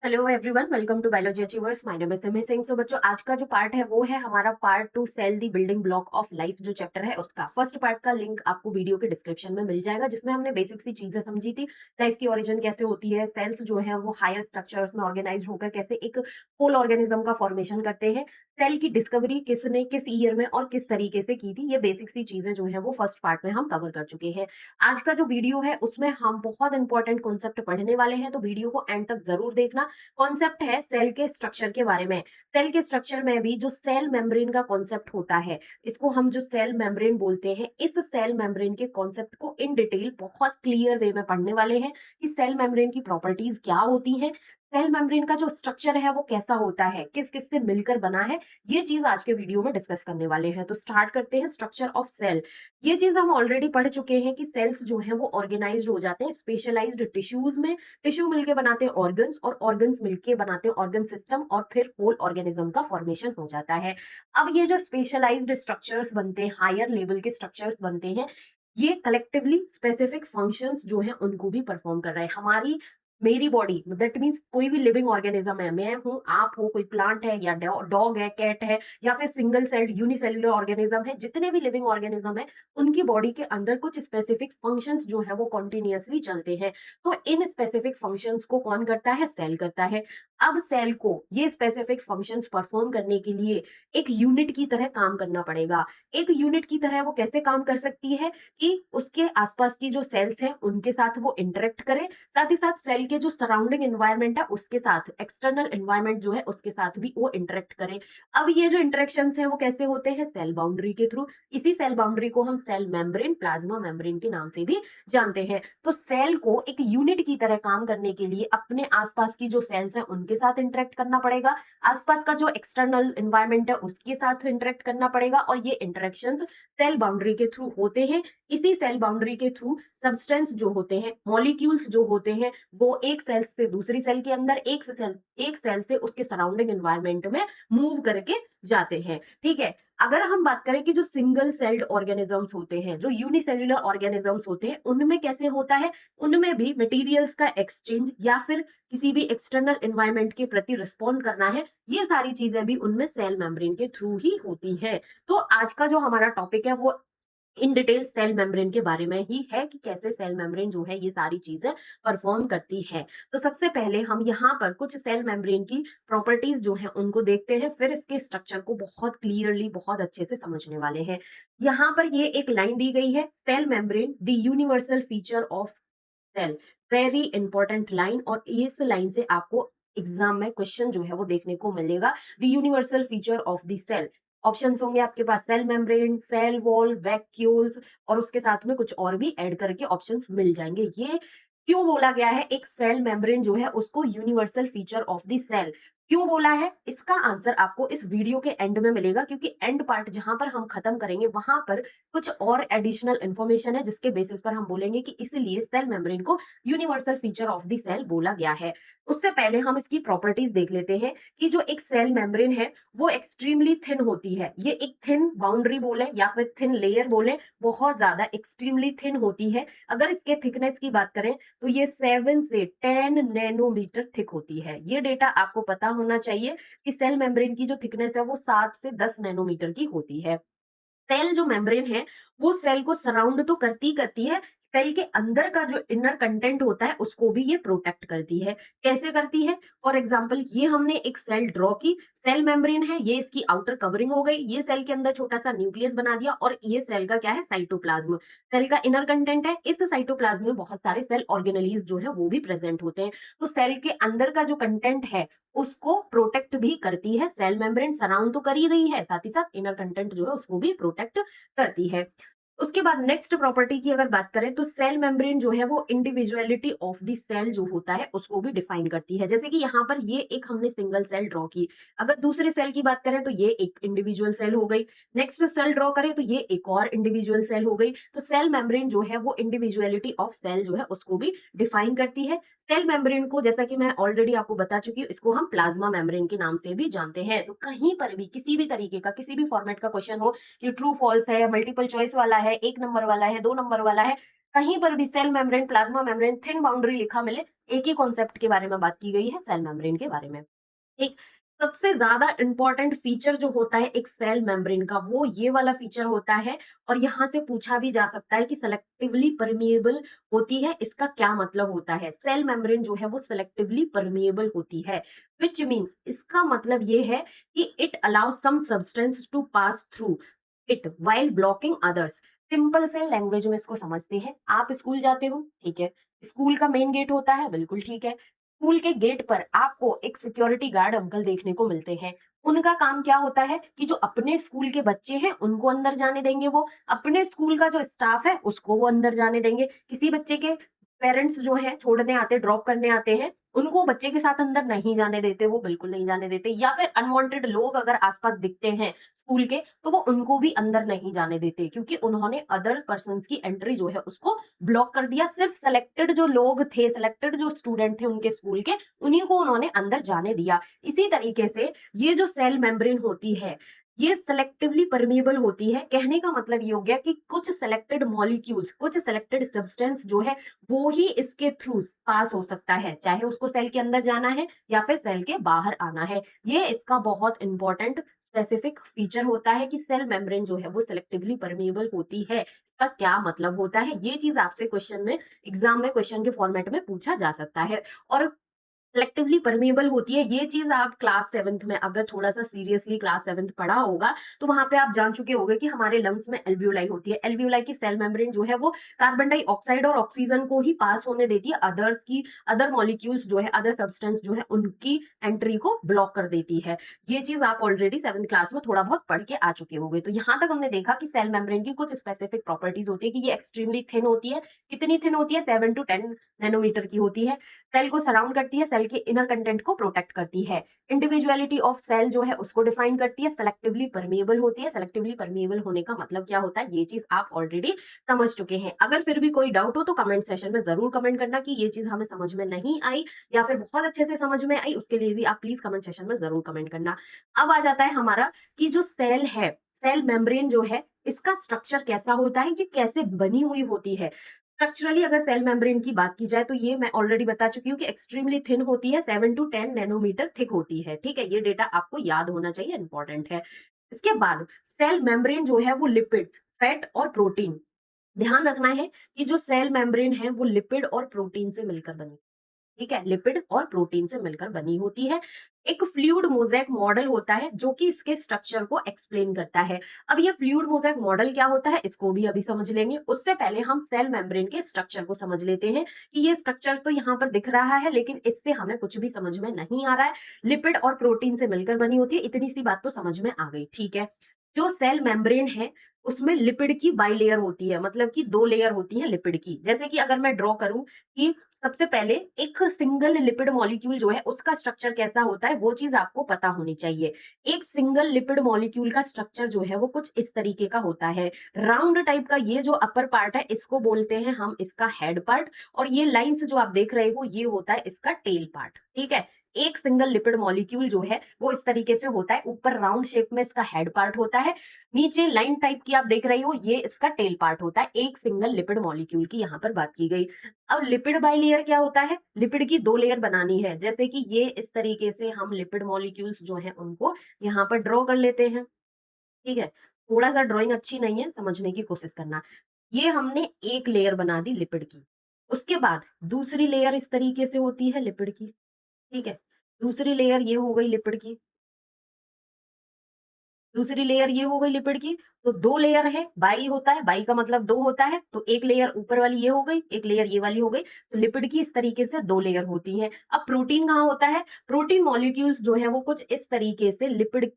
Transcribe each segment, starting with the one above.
Hello everyone, welcome to biology achievers. My name is Simi Singh. तो बच्चों, आज का जो पार्ट है वो है हमारा part two, cell the building block of life. जो चैप्टर है उसका फर्स्ट पार्ट का लिंक आपको वीडियो के डिस्क्रिप्शन में मिल जाएगा, जिसमें हमने बेसिक सी चीजें समझी थी। लाइफ की ओरिजिन कैसे होती है, सेल्स जो है वो हायर स्ट्रक्चर्स में ऑर्गेनाइज होकर कैसे एक होल ऑर्गेनिज्म का फॉर्मेशन करते हैं, सेल की डिस्कवरी किसने किस ईयर में और किस तरीके से की थी, ये बेसिक सी चीजें जो है वो फर्स्ट पार्ट में हम कवर कर चुके हैं। आज का जो वीडियो है उसमें हम बहुत इंपॉर्टेंट कॉन्सेप्ट पढ़ने वाले हैं, तो वीडियो को एंड तक जरूर देखना। कॉन्सेप्ट है सेल के स्ट्रक्चर के बारे में। सेल के स्ट्रक्चर में भी जो सेल मेम्ब्रेन का कॉन्सेप्ट होता है, इसको हम जो सेल मेम्ब्रेन बोलते हैं, इस सेल मेम्ब्रेन के कॉन्सेप्ट को इन डिटेल बहुत क्लियर वे में पढ़ने वाले हैं कि सेल मेम्ब्रेन की प्रॉपर्टीज क्या होती हैं, सेल मेम्ब्रेन का जो स्ट्रक्चर है वो कैसा होता है, किस किस से मिलकर बना है। ये चीज आज के वीडियो में डिस्कस करने वाले हैं। तो स्टार्ट करते हैं स्ट्रक्चर ऑफ सेल। ये चीज हम ऑलरेडी पढ़ चुके हैं कि सेल्स जो है वो ऑर्गेनाइज्ड हो जाते हैं स्पेशलाइज्ड टिश्यूज में। टिश्यू मिलके बनाते हैं ऑर्गन्स, और ऑर्गन्स मिलके बनाते हैं ऑर्गन सिस्टम, और फिर होल ऑर्गेनिज्म का फॉर्मेशन हो जाता है। अब ये जो स्पेशलाइज्ड स्ट्रक्चर्स बनते हैं, हायर लेवल के स्ट्रक्चर्स बनते हैं, ये कलेक्टिवली स्पेसिफिक फंक्शंस जो है उनको भी परफॉर्म कर रहे हैं। हमारी मेरी बॉडी दैट मीन्स कोई भी लिविंग ऑर्गेनिज्म है, मैं हूँ, आप हो, कोई प्लांट है या डॉग है, कैट है, या फिर सिंगल सेल्ड यूनिसेल्युलर ऑर्गेनिज्म है, जितने भी लिविंग ऑर्गेनिज्म है उनकी बॉडी के अंदर कुछ स्पेसिफिक फंक्शंस जो है वो कॉन्टिन्यूअसली चलते हैं। तो इन स्पेसिफिक फंक्शंस को कौन करता है? सेल करता है। अब सेल को ये स्पेसिफिक फंक्शंस परफॉर्म करने के लिए एक यूनिट की तरह काम करना पड़ेगा। एक यूनिट की तरह वो कैसे काम कर सकती है कि उसके आसपास की जो सेल्स हैं उनके साथ वो इंटरेक्ट करे, साथ ही साथ सेल के जो सराउंडिंग एनवायरनमेंट है उसके साथ, एक्सटर्नल एनवायरनमेंट जो है उसके साथ भी वो इंटरेक्ट करे। अब ये जो इंटरेक्शंस हैं वो कैसे होते हैं? सेल बाउंड्री के थ्रू। इसी सेल बाउंड्री को हम सेल मेम्ब्रेन, प्लाज्मा मेम्ब्रेन के नाम से भी जानते हैं। तो सेल को एक यूनिट की तरह काम करने के लिए अपने आसपास की जो सेल्स हैं उनके साथ इंटरेक्ट करना पड़ेगा, आसपास का जो एक्सटर्नल एनवायरनमेंट है उसके साथ इंटरेक्ट करना पड़ेगा, और ये इंटरेक्शंस सेल बाउंड्री के थ्रू होते हैं। इसी सेल बाउंड्री के थ्रू सब्सटेंस जो होते हैं, मॉलिक्यूल्स जो होते हैं, वो एक सेल से दूसरी सेल के अंदर, एक सेल से उसके सराउंडिंग एनवायरनमेंट में मूव करके जाते हैं। ठीक है। अगर हम बात करें कि जो सिंगल सेल्ड ऑर्गेनिजम्स होते हैं, जो यूनिसेल्युलर ऑर्गेनिजम्स होते हैं, उनमें कैसे होता है? उनमें भी मटेरियल्स का एक्सचेंज या फिर किसी भी एक्सटर्नल एनवायरनमेंट के प्रति रिस्पॉन्ड करना है, ये सारी चीजें भी उनमें सेल मेम्ब्रेन के थ्रू ही होती है। तो आज का जो हमारा टॉपिक है वो इन डिटेल सेल मेम्ब्रेन के बारे में ही है कि कैसे सेल मेम्ब्रेन जो है ये सारी चीजें परफॉर्म करती है। तो सबसे पहले हम यहाँ पर कुछ सेल मेम्ब्रेन की प्रॉपर्टीज जो है उनको देखते हैं, फिर इसके स्ट्रक्चर को बहुत क्लियरली, बहुत अच्छे से समझने वाले हैं। यहाँ पर ये एक लाइन दी गई है, cell membrane the universal feature of cell. Very important line, और इस लाइन से आपको एग्जाम में क्वेश्चन जो है वो देखने को मिलेगा। The universal feature of the cell. Options होंगे आपके पास, cell membrane, cell wall, vacuoles, और उसके साथ में कुछ और भी ऐड करके ऑप्शंस मिल जाएंगे। ये क्यों बोला गया है एक सेल मेम्ब्रेन जो है उसको universal feature of the cell? क्यों बोला है, इसका आंसर आपको इस वीडियो के एंड में मिलेगा, क्योंकि एंड पार्ट जहां पर हम खत्म करेंगे वहां पर कुछ और एडिशनल इंफॉर्मेशन है जिसके बेसिस पर हम बोलेंगे कि इसलिए सेल मेम्ब्रेन को universal feature of the cell बोला गया है। उससे पहले हम इसकी प्रॉपर्टीज देख लेते हैं कि जो एक सेल मेम्ब्रेन है वो एक्सट्रीमली थिन होती है। ये एक थिन बाउंड्री बोले या फिर थिन लेयर बोले, बहुत ज्यादा एक्सट्रीमली थिन होती है। अगर इसके थिकनेस की बात करें तो ये 7 से 10 नैनोमीटर थिक होती है। ये डेटा आपको पता होना चाहिए कि सेल मेम्ब्रेन की जो थिकनेस है वो 7 से 10 नैनोमीटर की होती है। सेल जो मेम्ब्रेन है वो सेल को सराउंड तो करती है, सेल के अंदर का जो इनर कंटेंट होता है उसको भी ये प्रोटेक्ट करती है। कैसे करती है? फॉर एग्जांपल, ये हमने एक सेल ड्रॉ की, सेल मेम्ब्रेन है, ये इसकी आउटर कवरिंग हो गई, ये सेल के अंदर छोटा सा न्यूक्लियस बना दिया, और ये सेल का क्या है? साइटोप्लाज्म। सेल का इनर कंटेंट है। इस साइटोप्लाज्म में बहुत सारे सेल ऑर्गेनेलीज जो है वो भी प्रेजेंट होते हैं। तो सेल के अंदर का जो कंटेंट है उसको प्रोटेक्ट भी करती है सेल मेम्ब्रेन। सराउंड तो कर ही रही है, साथ ही साथ इनर कंटेंट जो है उसको भी प्रोटेक्ट करती है। उसके बाद नेक्स्ट प्रॉपर्टी की अगर बात करें तो सेल मेम्ब्रेन जो है वो इंडिविजुअलिटी ऑफ द सेल जो होता है उसको भी डिफाइन करती है। जैसे कि यहाँ पर ये एक हमने सिंगल सेल ड्रॉ की, अगर दूसरे सेल की बात करें तो ये एक इंडिविजुअल सेल हो गई, नेक्स्ट सेल ड्रॉ करें तो ये एक और इंडिविजुअल सेल हो गई। तो सेल मेम्ब्रेन जो है वो इंडिविजुअलिटी ऑफ सेल जो है उसको भी डिफाइन करती है। सेल मेम्ब्रेन को, जैसा कि मैं ऑलरेडी आपको बता चुकी हूँ, इसको हम प्लाज्मा मेम्ब्रेन के नाम से भी जानते हैं। तो कहीं पर भी किसी भी तरीके का, किसी भी फॉर्मेट का क्वेश्चन हो, कि ट्रू फॉल्स है, मल्टीपल चॉइस वाला है, 1 नंबर वाला है, 2 नंबर वाला है, कहीं पर भी cell membrane, plasma membrane, thin boundary लिखा मिले, एक ही कॉन्सेप्ट के बारे में बात की गई है, सेल मेम्ब्रेन के बारे में। एक सबसे ज़्यादा इम्पोर्टेंट फीचर जो होता है एक सेल मेम्ब्रेन का, वो ये वाला फीचर होता है, और यहाँ से पूछा भी जा सकता है कि सेलेक्टिवली परमिएबल होती है, इसका क्या मतलब होता है? सेल मेम्ब्रेन जो है वो सेलेक्टिवली परमिएबल होती है, व्हिच मीन्स इसका मतलब ये है कि it allows some substance to pass through it while blocking others. Simple से लैंग्वेज में इसको समझते हैं। आप स्कूल जाते हो, ठीक है, स्कूल का मेन गेट होता है, बिल्कुल ठीक है। स्कूल के गेट पर आपको एक सिक्योरिटी गार्ड अंकल देखने को मिलते हैं। उनका काम क्या होता है कि जो अपने स्कूल के बच्चे हैं उनको अंदर जाने देंगे, वो अपने स्कूल का जो स्टाफ है उसको वो अंदर जाने देंगे। किसी बच्चे के पेरेंट्स जो है छोड़ने आते, ड्रॉप करने आते हैं, उनको बच्चे के साथ अंदर नहीं जाने देते, वो बिल्कुल नहीं जाने देते। या फिर अनवांटेड लोग अगर आसपास दिखते हैं स्कूल के, तो वो उनको भी अंदर नहीं जाने देते, क्योंकि उन्होंने अदर पर्सन्स की एंट्री जो है उसको ब्लॉक कर दिया। सिर्फ सेलेक्टेड जो लोग थे, सेलेक्टेड जो स्टूडेंट थे उनके स्कूल के, उन्हीं को उन्होंने अंदर जाने दिया। इसी तरीके से ये जो सेल मेम्ब्रेन होती है, ये सेलेक्टिवली परमिएबल होती है। कहने का मतलब ये हो गया कि कुछ सेलेक्टेड मॉलिक्यूल्स, कुछ सेलेक्टेड सब्सटेंस जो है वो ही इसके थ्रू पास हो सकता है, चाहे उसको सेल के अंदर जाना है या फिर सेल के बाहर आना है। ये इसका बहुत इंपॉर्टेंट स्पेसिफिक फीचर होता है कि सेल मेम्ब्रेन जो है वो सेलेक्टिवली परमिएबल होती है। इसका क्या मतलब होता है, ये चीज आपसे क्वेश्चन में, एग्जाम में क्वेश्चन के फॉर्मेट में पूछा जा सकता है। और सेलेक्टिवली परमिएबल होती है, ये चीज़ आप क्लास 7th में अगर थोड़ा-सा सीरियसली क्लास 7th पढ़ा होगा, तो वहाँ पे आप जान चुके होंगे कि हमारे लंग्स में एल्वियोलाई होती है। एल्वियोलाई की सेल मेम्ब्रेन जो है वो कार्बन डाइऑक्साइड और ऑक्सीजन को ही पास होने देती है, अदर्स की, अदर मॉलिक्यूल्स जो है, अदर सब्सटेंस जो है उनकी एंट्री को ब्लॉक कर देती है। ये चीज़ आप ऑलरेडी 7th क्लास में थोड़ा बहुत पढ़ के आ चुके होंगे। तो यहाँ तक हमने देखा कि सेल मेम्ब्रेन की कुछ स्पेसिफिक प्रॉपर्टीज होती है कि ये एक्सट्रीमली थिन होती है। कितनी थिन होती है? 7 टू 10 नैनोमीटर की होती है। सेल को सराउंड करती है, सेल के इनर कंटेंट को प्रोटेक्ट करती है। इंडिविजुअलिटी ऑफ सेल जो है उसको डिफाइन करती है, सेलेक्टिवली परमिएबल होती है। सेलेक्टिवली परमिएबल होने का मतलब क्या होता है, ये चीज आप ऑलरेडी समझ चुके हैं। अगर फिर भी कोई डाउट हो तो कमेंट सेशन में जरूर कमेंट करना कि ये चीज हमें समझ में नहीं आई या फिर बहुत अच्छे से समझ में आई, उसके लिए भी आप प्लीज कमेंट सेशन में जरूर कमेंट करना। अब आ जाता है हमारा कि जो सेल है, सेल मेम्ब्रेन जो है, इसका स्ट्रक्चर कैसा होता है, ये कैसे बनी हुई होती है। स्ट्रक्चरली अगर सेल मेम्ब्रेन की बात की जाए तो ये मैं ऑलरेडी बता चुकी हूँ कि एक्सट्रीमली थिन होती है, 7 टू 10 नैनोमीटर थिक होती है। ठीक है, ये डेटा आपको याद होना चाहिए, इंपॉर्टेंट है। इसके बाद सेल मेम्ब्रेन जो है वो लिपिड्स, फैट और प्रोटीन, ध्यान रखना है कि जो सेल मेम्ब्रेन है वो लिपिड और प्रोटीन से मिलकर बनी, ठीक है, लिपिड और प्रोटीन से मिलकर बनी होती है। एक फ्लूइड मोज़ेक मॉडल होता है जो कि इसके स्ट्रक्चर को एक्सप्लेन करता है। अब ये फ्लूइड मोज़ेक मॉडल क्या होता है इसको भी अभी समझ लेंगे। उससे पहले हम सेल मेम्ब्रेन के स्ट्रक्चर को समझ लेते हैं कि ये स्ट्रक्चर तो यहाँ पर दिख रहा है लेकिन इससे हमें कुछ भी समझ में नहीं आ रहा है। लिपिड और प्रोटीन से मिलकर बनी होती है, इतनी सी बात तो समझ में आ गई, ठीक है। जो सेल मेम्ब्रेन है उसमें लिपिड की बाइलेयर होती है, मतलब कि 2 लेयर होती है लिपिड की। जैसे कि अगर मैं ड्रॉ करूँ कि सबसे पहले एक सिंगल लिपिड मॉलिक्यूल जो है उसका स्ट्रक्चर कैसा होता है वो चीज आपको पता होनी चाहिए। एक सिंगल लिपिड मॉलिक्यूल का स्ट्रक्चर जो है वो कुछ इस तरीके का होता है। राउंड टाइप का ये जो अपर पार्ट है इसको बोलते हैं हम इसका हेड पार्ट, और ये लाइंस जो आप देख रहे हो ये होता है इसका टेल पार्ट, ठीक है। एक सिंगल लिपिड मॉलिक्यूल जो है वो इस तरीके से होता है, ऊपर राउंड शेप में इसका हेड पार्ट होता है, नीचे लाइन टाइप की आप देख रही हो ये इसका टेल पार्ट होता है। एक सिंगल लिपिड मॉलिक्यूल की यहाँ पर बात की गई। अब लिपिड बाइलेयर क्या होता है, लिपिड की 2 लेयर बनानी है। जैसे कि ये इस तरीके से हम लिपिड मॉलिक्यूल्स जो हैं उनको यहाँ पर ड्रॉ कर लेते हैं, ठीक है। थोड़ा सा ड्राइंग अच्छी नहीं है, समझने की कोशिश करना। ये हमने एक लेयर बना दी लिपिड की। उसके बाद दूसरी लेयर इस तरीके से होती है लिपिड की, ठीक है। दूसरी लेयर ये हो गई लिपिड की, दूसरी लेयर ये हो गई लिपिड की। तो 2 लेयर है, बाई होता है, बाई का मतलब 2 होता है, तो एक लेयर ऊपर वाली ये हो गई, एक लेयर ये वाली हो गई। तो लिपिड की इस तरीके से 2 लेयर होती है। अब प्रोटीन कहाँ होता है? प्रोटीन मॉलिक्यूल्स जो है वो कुछ इस तरीके से लिपिड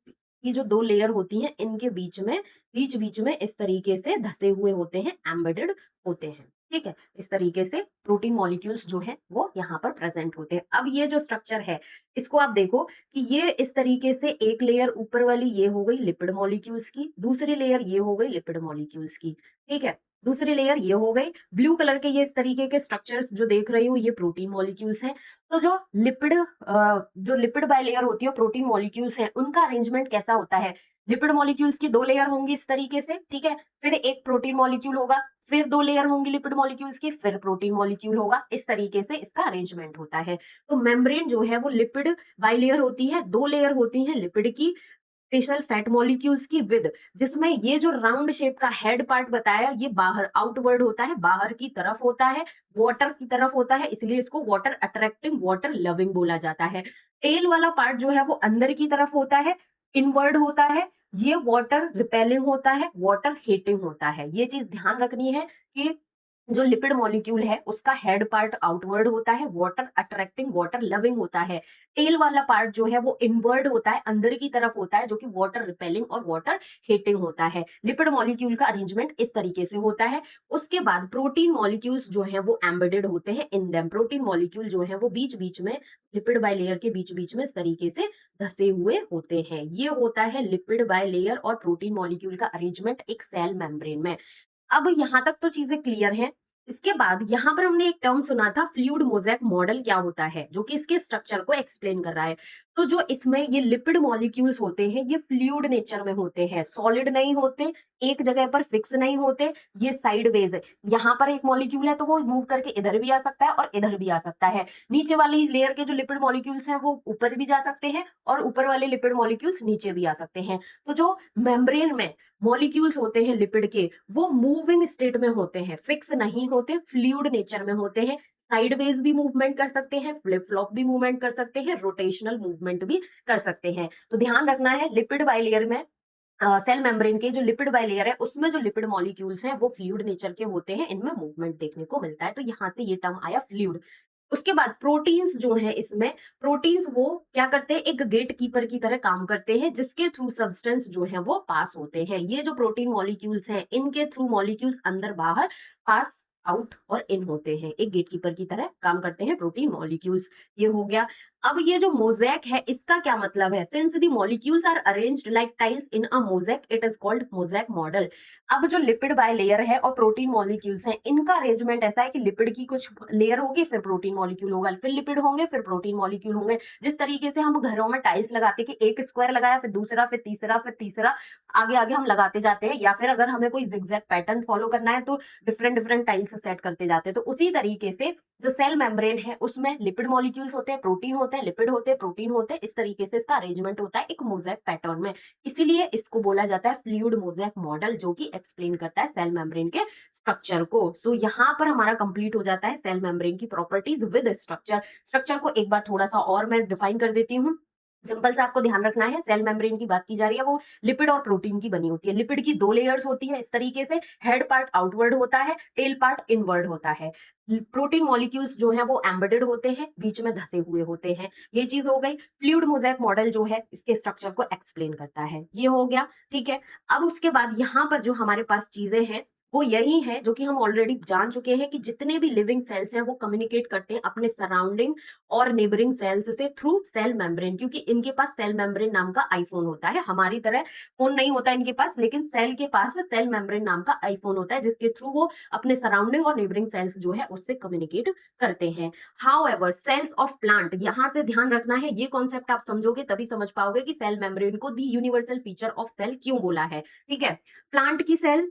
की जो 2 लेयर होती हैं इनके बीच-बीच में इस तरीके से धसे हुए होते हैं, एम्बेडेड होते हैं, ठीक है। इस तरीके से प्रोटीन मॉलिक्यूल्स जो है वो यहाँ पर प्रेजेंट होते हैं। अब ये जो स्ट्रक्चर है इसको आप देखो कि ये इस तरीके से एक लेयर ऊपर वाली ये हो गई लिपिड मॉलिक्यूल्स की, दूसरी लेयर ये हो गई लिपिड मॉलिक्यूल्स की, ठीक है। दूसरी लेयर ये हो गई, ब्लू कलर के ये इस तरीके के स्ट्रक्चर्स जो देख रही हो ये प्रोटीन मॉलिक्यूल्स हैं। तो जो लिपिड बाइलेयर होती है प्रोटीन मॉलिक्यूल्स हैं उनका अरेंजमेंट कैसा होता है? लिपिड मॉलिक्यूल्स की 2 लेयर होंगी इस तरीके से, ठीक है। फिर एक प्रोटीन मॉलिक्यूल होगा, फिर 2 लेयर होंगी लिपिड मॉलिक्यूल्स की, फिर प्रोटीन मॉलिक्यूल होगा। इस तरीके से इसका अरेंजमेंट होता है। तो मेम्ब्रेन जो है वो लिपिड बाइलेयर होती है, 2 लेयर होती हैं लिपिड की, स्पेशल फैट मॉलिक्यूल्स की विद, जिसमें ये जो राउंड शेप का हेड पार्ट बताया ये बाहर आउटवर्ड होता है, बाहर की तरफ होता है, वाटर की तरफ होता है, इसलिए इसको वाटर अट्रैक्टिंग वाटर लविंग बोला जाता है। टेल वाला पार्ट जो है वो अंदर की तरफ होता है, इनवर्ड होता है, ये वाटर रिपेलिंग होता है, वाटर हीटिंग होता है। ये चीज ध्यान रखनी है कि जो लिपिड मॉलिक्यूल है उसका हेड पार्ट आउटवर्ड होता है, वाटर अट्रैक्टिंग वाटर लविंग होता है। टेल वाला पार्ट जो है वो इनवर्ड होता है, अंदर की तरफ होता है, जो कि वाटर रिपेलिंग और वाटर हीटिंग होता है। लिपिड मॉलिक्यूल का अरेंजमेंट इस तरीके से होता है। उसके बाद प्रोटीन मॉलिक्यूल्स जो है वो एम्बेडेड होते हैं इन देम। प्रोटीन मॉलिक्यूल जो है वो बीच बीच में लिपिड बाय लेयर के बीच बीच में इस तरीके से धसे हुए होते हैं। ये होता है लिपिड बाय लेयर और प्रोटीन मॉलिक्यूल का अरेंजमेंट एक सेल मेम्ब्रेन में। अब यहाँ तक तो चीजें क्लियर हैं। इसके बाद यहाँ पर हमने एक टर्म सुना था फ्लूइड मोज़ेक मॉडल क्या होता है, जो कि इसके स्ट्रक्चर को एक्सप्लेन कर रहा है। तो जो इसमें ये लिपिड मॉलिक्यूल्स होते हैं, ये फ्लूइड नेचर में होते हैं, सॉलिड नहीं होते, एक जगह पर फिक्स नहीं होते, ये साइडवेज है। यहाँ पर एक मॉलिक्यूल है तो वो मूव करके इधर भी आ सकता है और इधर भी आ सकता है। नीचे वाली लेयर के जो लिपिड मॉलिक्यूल्स हैं वो ऊपर भी जा सकते हैं और ऊपर वाले लिपिड मॉलिक्यूल्स नीचे भी आ सकते हैं। तो जो मेम्ब्रेन में मॉलिक्यूल्स होते हैं लिपिड के, वो मूविंग स्टेट में होते हैं, फिक्स नहीं होते, फ्लूइड नेचर में होते हैं। साइडवेज भी मूवमेंट कर सकते हैं, फ्लिप फ्लॉप भी मूवमेंट कर सकते हैं, रोटेशनल मूवमेंट भी कर सकते हैं। तो ध्यान रखना है लिपिड बाइलेयर में सेल मेम्ब्रेन के जो लिपिड बाइलेयर है उसमें जो लिपिड मॉलिक्यूल्स हैं वो फ्लूइड नेचर के होते हैं, इनमें मूवमेंट देखने को मिलता है। तो यहाँ से ये टर्म आया फ्लूइड। उसके बाद प्रोटीन्स जो है इसमें, प्रोटीन्स वो क्या करते हैं, एक गेट कीपर की तरह काम करते हैं जिसके थ्रू सब्सटेंस जो है वो पास होते हैं। ये जो प्रोटीन मॉलिक्यूल्स हैं इनके थ्रू मॉलिक्यूल्स अंदर बाहर पास आउट और इन होते हैं, एक गेट कीपर की तरह काम करते हैं प्रोटीन मॉलिक्यूल्स। ये हो गया। अब ये जो मोज़ेक है इसका क्या मतलब है, since the molecules are arranged like tiles in a mosaic it is called mosaic model. अब जो लिपिड बाय लेयर है और प्रोटीन मॉलिक्यूल्स हैं इनका अरेंजमेंट ऐसा है कि लिपिड की कुछ लेयर होगी, फिर प्रोटीन मॉलिक्यूल होगा, फिर लिपिड होंगे, फिर प्रोटीन मॉलिक्यूल होंगे। जिस तरीके से हम घरों में टाइल्स लगाते कि एक स्क्वायर लगाया, फिर दूसरा, फिर तीसरा, फिर तीसरा, आगे आगे हम लगाते जाते हैं, या फिर अगर हमें कोई जिगजैग पैटर्न फॉलो करना है तो डिफरेंट डिफरेंट टाइल्स सेट करते जाते हैं। तो उसी तरीके से जो सेल मेम्ब्रेन है उसमें लिपिड मॉलिक्यूल्स होते हैं, प्रोटीन होते हैं, लिपिड होते हैं, प्रोटीन होते हैं, इस तरीके से इसका अरेंजमेंट होता है एक मोज़ेक पैटर्न में। इसीलिए इसको बोला जाता है फ्लूइड मोज़ेक मॉडल, जो कि एक्सप्लेन करता है सेल मेम्ब्रेन के स्ट्रक्चर को। सो यहाँ पर हमारा कंप्लीट हो जाता है सेल मेम्ब्रेन की प्रॉपर्टीज विद स्ट्रक्चर। स्ट्रक्चर को एक बार थोड़ा सा और मैं डिफाइन कर देती हूँ। सिंपल सा आपको ध्यान रखना है, सेल मेम्ब्रेन की बात की जा रही है, वो लिपिड और प्रोटीन की बनी होती है। लिपिड की 2 लेयर्स होती है इस तरीके से, हेड पार्ट आउटवर्ड होता है, टेल पार्ट इनवर्ड होता है। प्रोटीन मॉलिक्यूल्स जो है वो एम्बेडेड होते हैं, बीच में धसे हुए होते हैं। ये चीज हो गई। फ्लूइड मोज़ेक मॉडल जो है इसके स्ट्रक्चर को एक्सप्लेन करता है, ये हो गया। ठीक है। अब उसके बाद यहाँ पर जो हमारे पास चीजें हैं वो यही है जो कि हम ऑलरेडी जान चुके हैं कि जितने भी लिविंग सेल्स हैं वो कम्युनिकेट करते हैं अपने सराउंडिंग और नेबरिंग सेल्स से थ्रू सेल मेम्ब्रेन, क्योंकि इनके पास सेल मेम्ब्रेन नाम का आईफोन होता है। हमारी तरह फोन नहीं होता इनके पास, लेकिन सेल के पास सेल मेम्ब्रेन नाम का आईफोन होता है जिसके थ्रू वो अपने सराउंडिंग और नेबरिंग सेल्स जो है उससे कम्युनिकेट करते हैं। हाउएवर सेल्स ऑफ प्लांट, यहाँ से ध्यान रखना है, ये कॉन्सेप्ट आप समझोगे तभी समझ पाओगे कि सेल मेम्ब्रेन को दी यूनिवर्सल फीचर ऑफ सेल क्यों बोला है। ठीक है। प्लांट की सेल,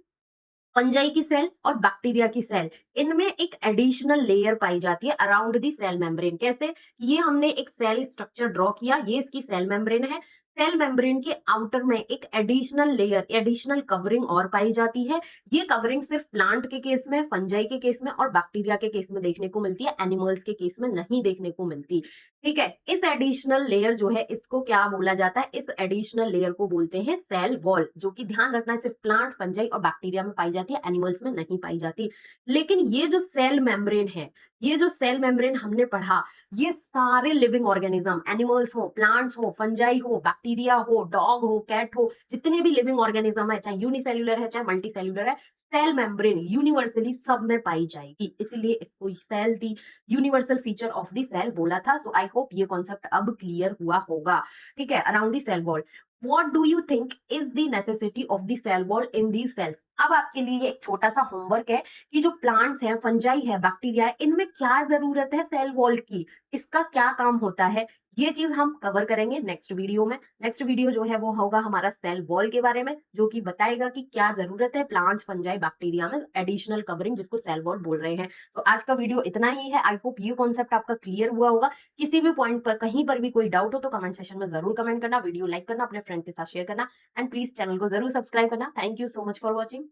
फंजाई की सेल और बैक्टीरिया की सेल, इनमें एक एडिशनल लेयर पाई जाती है अराउंड दी सेल मेम्ब्रेन। कैसे? ये हमने एक सेल स्ट्रक्चर ड्रॉ किया, ये इसकी सेल मेम्ब्रेन है। सेल मेम्ब्रेन के आउटर में एक एडिशनल लेयर, एडिशनल कवरिंग और पाई जाती है। ये कवरिंग सिर्फ प्लांट के केस में, फंजाई के केस में और बैक्टीरिया के केस में देखने को मिलती है, एनिमल्स के केस में नहीं देखने को मिलती। ठीक है। इस एडिशनल लेयर जो है इसको क्या बोला जाता है, इस एडिशनल लेयर को बोलते हैं सेल वॉल, जो कि ध्यान रखना है सिर्फ प्लांट, फंजाई और बैक्टीरिया में पाई जाती है, एनिमल्स में नहीं पाई जाती। लेकिन ये जो सेल मेम्ब्रेन है, ये जो सेल मेम्ब्रेन हमने पढ़ा, ये सारे लिविंग ऑर्गेनिज्म, एनिमल्स हो, प्लांट्स हो, फंजाई हो, बैक्टीरिया हो, डॉग हो, कैट हो, जितने भी लिविंग ऑर्गेनिज्म है, चाहे यूनिसेल्युलर है चाहे मल्टीसेल्युलर है, सेल मेम्ब्रेन यूनिवर्सली सब में पाई जाएगी। इसलिए इसको cell the universal feature of the cell बोला था। सो आई होप ये कॉन्सेप्ट अब क्लियर हुआ होगा। ठीक है। Around the cell wall, what do you think is the necessity of the cell wall in these cells. अब आपके लिए एक छोटा सा होमवर्क है कि जो प्लांट्स हैं, फंजाई है, बैक्टीरिया है, इनमें क्या जरूरत है सेल वॉल की, इसका क्या काम होता है, ये चीज़ हम कवर करेंगे नेक्स्ट वीडियो में। नेक्स्ट वीडियो जो है वो होगा हमारा सेल वॉल के बारे में, जो कि बताएगा कि क्या ज़रूरत है प्लांट्स, फंजाई, बैक्टीरिया में एडिशनल कवरिंग जिसको सेल वॉल बोल रहे हैं। तो आज का वीडियो इतना ही है। आई होप ये कॉन्सेप्ट आपका क्लियर हुआ होगा। किसी भी पॉइंट पर कहीं पर भी कोई डाउट हो तो कमेंट सेक्शन में ज़रूर कमेंट करना, वीडियो लाइक करना, अपने फ्रेंड के साथ शेयर करना एंड प्लीज़ चैनल को ज़रूर सब्सक्राइब करना। Thank you so much for watching.